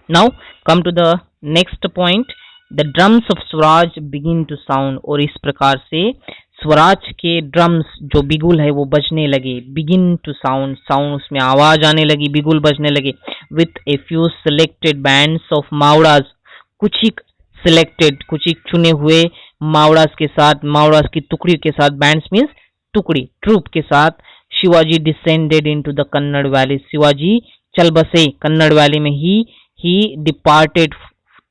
Now come to the next point, the drums of swaraj begin to sound, और इस प्रकार से स्वराज के ड्रम्स जो बिगुल है वो बजने लगे, बिगिन टू साउंड, साउंड उसमें आवाज आने लगी, बिगुल बजने लगे, with a few selected bands of Mavlas, कुछ ही सिलेक्टेड, कुछ ही चुने हुए मावड़ास के साथ, मावड़ास की टुकड़ी के साथ, बैंड्स मीन्स टुकड़ी, ट्रूप के साथ, Shivaji descended into the Kannad valley, Shivaji चल बसे कन्नड़ वैली में, he departed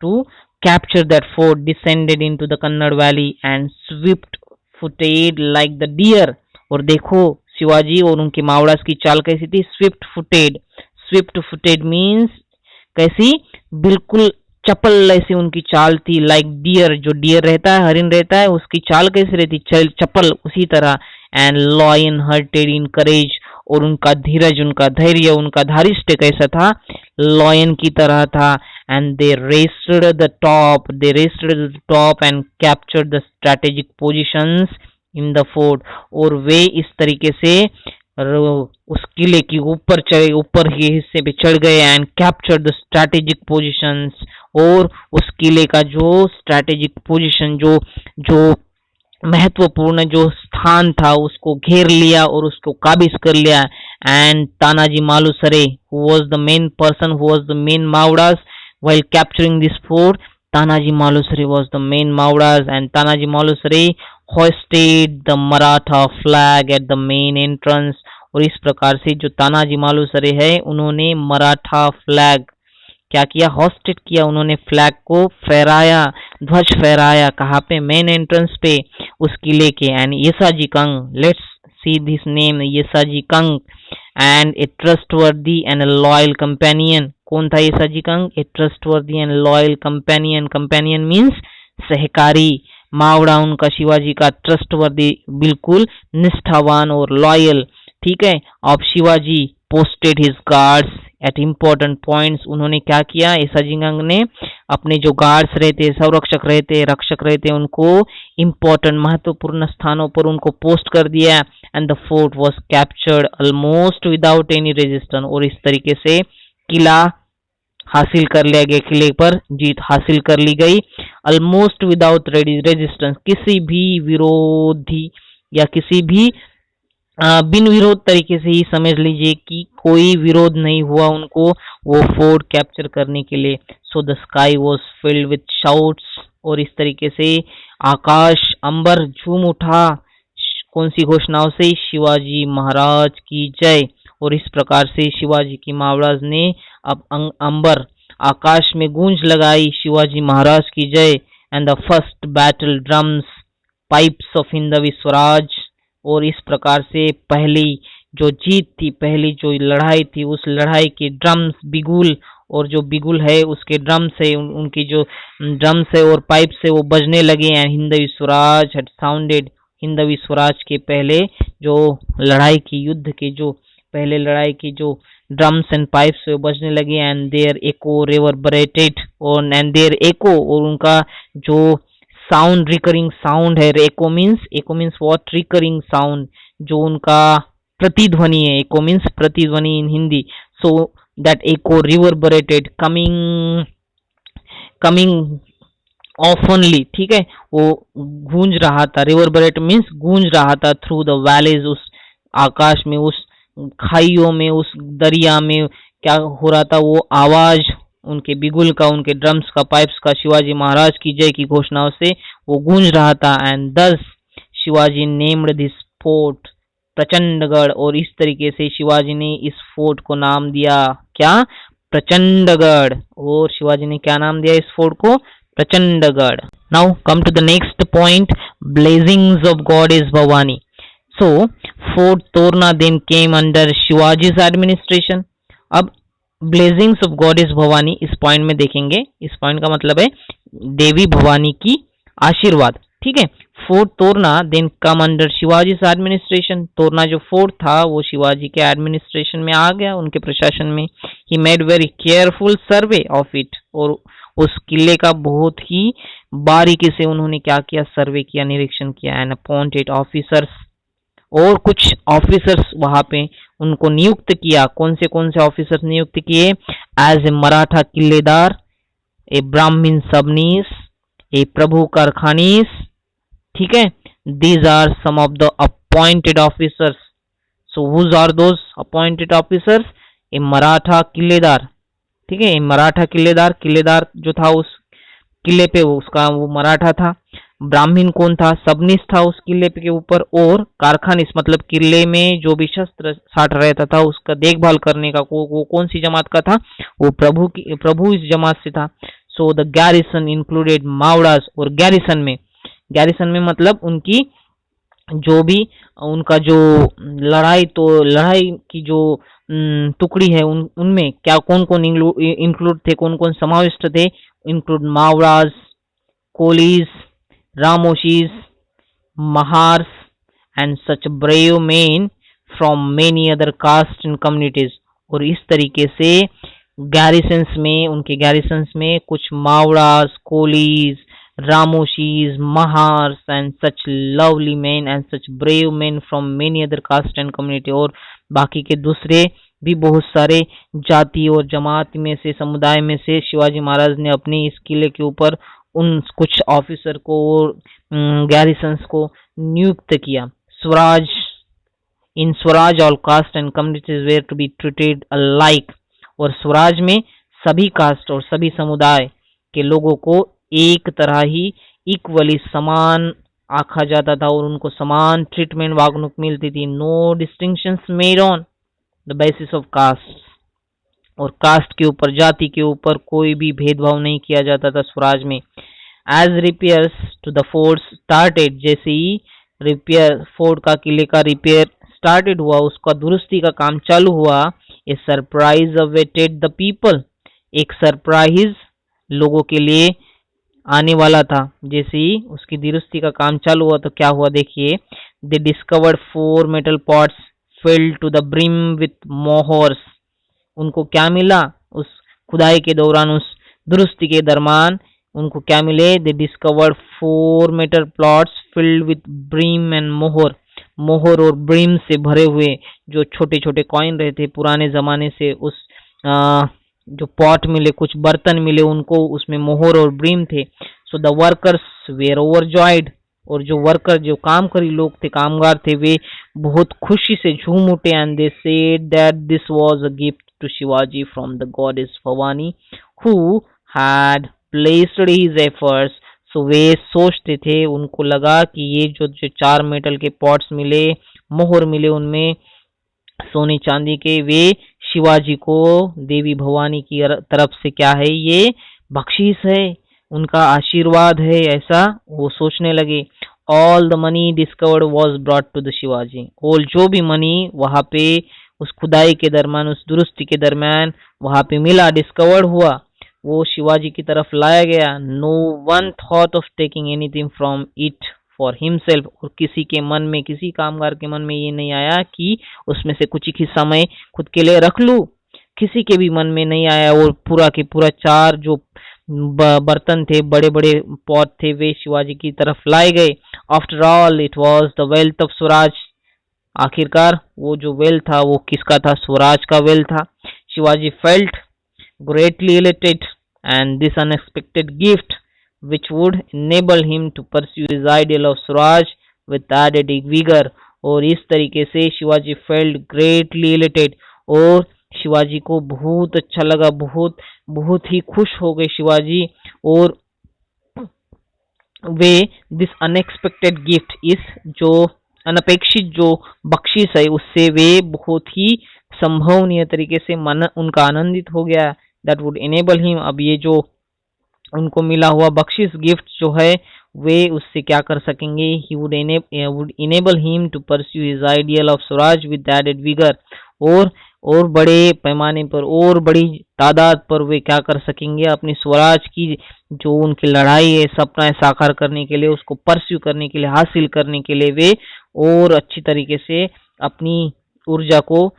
to capture that fort, descended into the Kannad valley and swift footed like the deer, और देखो शिवाजी और उनके मावड़ास की चाल कैसी थी, Swift footed, Swift footed means कैसी, बिल्कुल चपल ऐसी उनकी चाल थी, लाइक डियर, जो डियर रहता है, हरिन रहता है, उसकी चाल कैसी रहती, चपल उसी तरह, एंड लॉयन हर्टेड इन करेज, और उनका धीरज, उनका धैर्य, उनका धारिष्ट कैसा था, लॉयन की तरह था, and they rested the top, they rested the top and captured the strategic positions in the fort, और वे इस तरीके से उस किले की ऊपर चढ़े, ऊपर के हिस्से पे चढ़ गए, and capture the strategic positions, और उस किले का जो स्ट्रेटेजिक पोजीशन, जो जो महत्वपूर्ण जो स्थान था उसको घेर लिया और उसको काबिज कर लिया, and Tanaji Malusare who was the main person, who was the main Mavlas while capturing this fort, Tanaji Malusare was the main Maudas, and Tanaji Malusare hoisted the Maratha flag at the main entrance, और इस प्रकार से जो तानाजी मालुसरे है उन्होंने Maratha flag क्या किया, hosted किया, उन्होंने फ्लैग को फहराया, ध्वज फहराया, कहाँ पे, मेन एंट्रेंस पे उस किले के, and Yesaji Kank, let's see this name, Yesaji Kank, and a trustworthy and a loyal companion, कौन था Yesaji Kank, a trustworthy and loyal companion, companion means सहकारी, मावड़ा उनका शिवाजी का ट्रस्टवर्दी, बिल्कुल निष्ठावान और लॉयल, ठीक है, of Shivaji posted his guards at important points, उन्होंने क्या किया, येसाजीगंग ने अपने जो गार्ड्स रहते, संरक्षक रहते, रक्षक रहते, उनको इम्पोर्टेंट महत्वपूर्ण स्थानों पर उनको पोस्ट कर दिया, and the fort was captured almost without any resistance, और इस तरीके से किला हासिल कर लिया गया, किले पर जीत हासिल कर ली गई, ऑलमोस्ट विदाउट रेजिस्टेंस, किसी भी विरोधी या किसी भी बिन विरोध तरीके से ही समझ लीजिए कि कोई विरोध नहीं हुआ उनको वो फोर्ट कैप्चर करने के लिए, so the sky was filled with shouts, और इस तरीके से आकाश अंबर झूम उठा, कौन सी घोषणाओं से, शिवाजी महाराज की जय, और इस प्रकार से शिवाजी की मावड़ाज ने अब अंबर आकाश में गूंज लगाई, शिवाजी महाराज की जय, and the first battle drums pipes of Hindavi Swaraj, और इस प्रकार से पहली जो जीत थी, पहली जो लड़ाई थी, उस लड़ाई के ड्रम्स, बिगुल, और जो बिगुल है उसके ड्रम से, उनकी जो ड्रम्स है और पाइप से वो बजने लगे, and Hindavi Swaraj had sounded, Hindavi Swaraj के पहले जो लड़ाई की, युद्ध के जो पहले लड़ाई की जो ड्रम्स एंड पाइप्स से बजने लगे, एंड देयर एको रिवर्बरेटेड, और एंड देयर एको, और उनका जो साउंड, रिकरिंग साउंड है, echo means what, recurring sound, जो उनका प्रतिध्वनि है, एको मीन्स प्रतिध्वनि in Hindi, so that echo reverberated coming ऑफनली, ठीक है, वो गूंज रहा था, रिवर्बरेट मीन्स गूंज रहा था, थ्रू द वैलीज, उस आकाश में, उस खाइयों में, उस दरिया में क्या हो रहा था, वो आवाज उनके बिगुल का, उनके ड्रम्स का, पाइप्स का, शिवाजी महाराज की जय की घोषणाओं से वो गूंज रहा था, एंड दस शिवाजी नेम्ड दिस फोर्ट प्रचंडगढ़, और इस तरीके से शिवाजी ने इस फोर्ट को नाम दिया क्या, प्रचंडगढ़, और शिवाजी ने क्या नाम दिया इस फोर्ट को, Prachandgad. Now come to the next point, blessings of goddess Bhavani, so fort Torna then came under Shivaji's administration, अब ब्लेजिंग्स ऑफ गॉडेस भवानी इस पॉइंट में देखेंगे, इस पॉइंट का मतलब है देवी भवानी की आशीर्वाद, ठीक है, fort Torna then come under Shivaji administration, Torna जो फोर्ट था वो शिवाजी के एडमिनिस्ट्रेशन में आ गया, उनके प्रशासन में, he made very careful survey of it, और उस किले का बहुत ही बारीकी से उन्होंने क्या किया, सर्वे किया, निरीक्षण किया, एंड अपॉइंटेड ऑफिसर्स, और कुछ ऑफिसर्स वहां पे उनको नियुक्त किया, कौन से ऑफिसर्स नियुक्त किए, as a Maratha killedar, a Brahmin sabnis, a Prabhu karkhanis, ठीक है। These are some of the appointed officers. So whose are those appointed officers? A Maratha killedar, ठीक है। मराठा किल्लेदार, किल्लेदार जो था उस किले पे उसका वो मराठा था। ब्राह्मीण कौन था? सबनीस था उस किले के ऊपर। और कारखानिस मतलब किले में जो भी शस्त्र साठ रहता था उसका देखभाल करने का वो कौन सी जमात का था? वो प्रभु इस जमात से था। So the garrison included Mavlas. और गैरिसन में मतलब उनकी जो भी उनका जो लड़ाई की जो टुकड़ी है उनमें क्या कौन कौन इंक्लूड थे, कौन कौन समाविष्ट थे? Include Mavlas, Kolis, Ramoshis, Mahars and such brave men from many other caste and communities. और इस तरीके से गैरिसन्स में, उनके गैरिसन्स में कुछ Mavlas, Kolis, Ramoshis, Mahars and such lovely man and such brave man from many other caste and community. और बाकी के दूसरे भी बहुत सारे जाति और जमात में से, समुदाय में से शिवाजी महाराज ने अपने इस किले के ऊपर उन कुछ ऑफिसर को और गैरिसन्स को नियुक्त किया। Swaraj, in Swaraj all caste and communities were to be treated alike. और स्वराज में सभी कास्ट और सभी समुदाय के लोगों को एक तरह ही इक्वली समान आखा जाता था और उनको समान ट्रीटमेंट वागणुक मिलती थी। No distinctions made on the basis of caste. और कास्ट के ऊपर, जाति के ऊपर कोई भी भेदभाव नहीं किया जाता था स्वराज में। As repairs to the fort started, जैसे ही रिपेयर फोर्ट का, किले का रिपेयर स्टार्टेड हुआ, उसका दुरुस्ती का काम चालू हुआ, ए सरप्राइज अवेटेड द पीपल। एक सरप्राइज लोगों के लिए आने वाला था। जैसे ही उसकी दुरुस्ती का काम चालू हुआ तो क्या हुआ देखिए। They discovered 4 metal pots filled to the brim with mohurs. उनको क्या मिला उस खुदाई के दौरान, उस दुरुस्ती के दरमियान उनको क्या मिले? दे discovered 4 metal plots filled with brim and मोहर। मोहर और ब्रिम से भरे हुए जो छोटे छोटे कॉइन रहते पुराने जमाने से, उस जो पॉट मिले, कुछ बर्तन मिले उनको, उसमें मोहर और ब्रिम थे। So the workers were overjoyed. और जो वर्कर, जो कामकरी लोग थे, कामगार थे, वे बहुत खुशी से झूम उठे। And they said that this was a gift to Shivaji from the goddess Bhavani who had placed his efforts. So वे सोचते थे, उनको लगा कि ये जो 4 मेटल के पॉट्स मिले, मोहर मिले उनमें सोने चांदी के, वे शिवाजी को देवी भवानी की तरफ से क्या है? ये बख्शीश है, उनका आशीर्वाद है, ऐसा वो सोचने लगे। All the money discovered was brought to the Shivaji. और जो भी मनी वहां पे उस खुदाई के दरमियान, उस दुरुस्ती के दरमियान वहां पे मिला, डिस्कवर्ड हुआ, वो शिवाजी की तरफ लाया गया। No one thought of taking anything from it for himself. और किसी के मन में, किसी कामगार के मन में ये नहीं आया कि उसमें से कुछ एक हिस्सा मैं खुद के लिए रख लूं। किसी के भी मन में नहीं आया। और पूरा के पूरा 4 जो बर्तन थे, बड़े बड़े पॉट थे, वे शिवाजी की तरफ लाए गए। After all it was the wealth of Swaraj. आखिरकार वो जो वेल्थ था वो किसका था? स्वराज का वेल्थ था। Shivaji felt greatly elated, and this unexpected gift which would enable him to pursue his ideal of Swaraj with added vigor। और इस तरीके से शिवाजी फेल्ट ग्रेटली इलेटेड, और शिवाजी को बहुत अच्छा लगा, बहुत बहुत ही खुश हो गए शिवाजी। और वे दिस अनएक्सपेक्टेड गिफ्ट, इस जो अनपेक्षित जो बख्शिश है, उससे वे बहुत ही संभवनीय तरीके से मन उनका आनंदित हो गया। दैट वुड इनेबल हिम, अब ये जो उनको मिला हुआ बख्शिश गिफ्ट जो है, वे उससे क्या कर सकेंगे? He would enable him to pursue his ideal of swaraj with added vigour. और बड़े पैमाने पर और बड़ी तादाद पर वे क्या कर सकेंगे? अपनी स्वराज की जो उनकी लड़ाई है, सपना है साकार करने के लिए, उसको परस्यू करने के लिए, हासिल करने के लिए वे और अच्छी तरीके से अपनी ऊर्जा को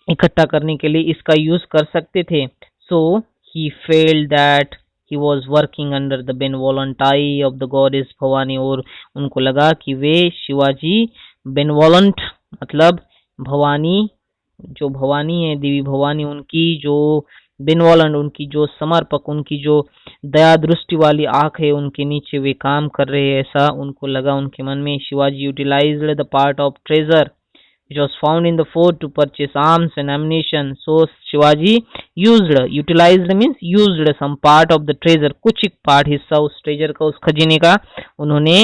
इकट्ठा करने के लिए इसका यूज कर सकते थे। So he felt that he was working under the benevolent eye of the goddess Bhavani. और उनको लगा कि वे शिवाजी benevolent मतलब भवानी, जो भवानी है, देवी भवानी, उनकी जो बेनवॉलेंट, उनकी जो समर्पक, उनकी जो दया दृष्टि वाली आंख है, उनके नीचे वे काम कर रहे हैं, ऐसा उनको लगा उनके मन में। Shivaji utilised the part of treasure which was found in the fort to purchase arms and ammunition. So Shivaji utilized means used some part of the treasure, कुछ एक पार्ट हिस्सा उस ट्रेजर का, उस खजीने का उन्होंने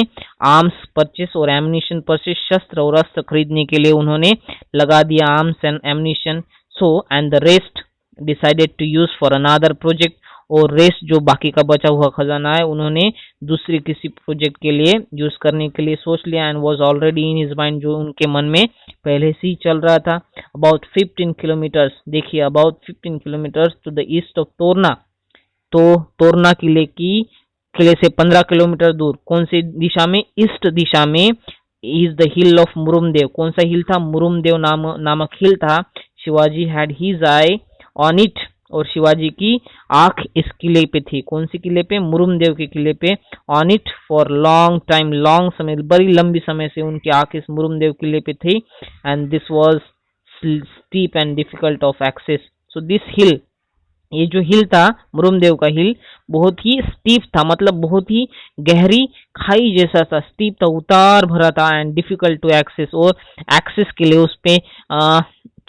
आर्म्स परचेस और एम्यूनिशन परचेस, शस्त्र और अस्त्र खरीदने के लिए उन्होंने लगा दिया arms and ammunition. So and the rest decided to use for another project, और रेस्ट जो बाकी का बचा हुआ खजाना है उन्होंने दूसरे किसी प्रोजेक्ट के लिए यूज करने के लिए सोच लिया। And was already in his mind, जो उनके मन में पहले से ही चल रहा था। अबाउट 15 किलोमीटर्स, देखिए about 15 kilometres to the east of Torna, तो तोरना किले से 15 किलोमीटर दूर, कौन सी दिशा में, ईस्ट दिशा में, इज द हिल ऑफ मुरुमदेव। कौन सा हिल था, मुरुमदेव नामक हिल था। Shivaji had his I on it, और शिवाजी की आंख इस किले पे थी। कौन सी किले पे, मुरुमदेव के किले पे। On it for long time, long समय, बड़ी लंबी समय से उनकी आंख इस मुरुमदेव किले पे थी। And this was steep and difficult of access. So this hill, ये जो हिल था मुरुमदेव का हिल, बहुत ही स्टीप था, मतलब बहुत ही गहरी खाई जैसा था, स्टीप था, उतार भरा था। एंड डिफिकल्ट टू एक्सेस, और एक्सेस के लिए उस पे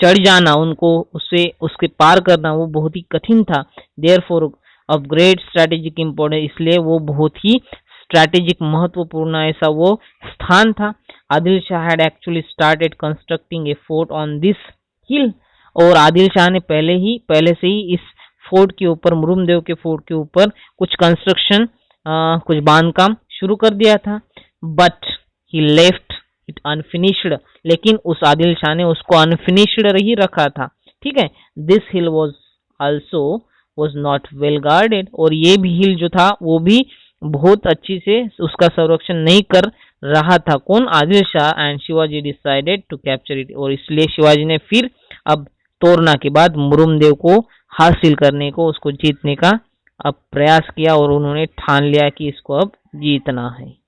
चढ़ जाना, उनको उसके पार करना वो बहुत ही कठिन था। Therefore of great strategic importance, इसलिए वो बहुत ही स्ट्रेटेजिक महत्वपूर्ण ऐसा वो स्थान था। Adil Shah had actually started constructing A fort on this हिल, और आदिल शाह ने पहले से ही इस फोर्ट के ऊपर, मुरुमदेव के फोर्ट के ऊपर कुछ कंस्ट्रक्शन, कुछ बांधकाम शुरू कर दिया था। But he left it unfinished, लेकिन उस आदिल शाह ने उसको अनफिनिश्ड ही रखा था। ठीक है, this hill was not well guarded, और ये भी हिल जो था वो भी बहुत अच्छी से उसका संरक्षण नहीं कर रहा था। कौन, Adil Shah. And Shivaji decided to capture it, और इसलिए शिवाजी ने फिर अब तोरना के बाद मुरुमदेव को हासिल करने को, उसको जीतने का अब प्रयास किया, और उन्होंने ठान लिया कि इसको अब जीतना है।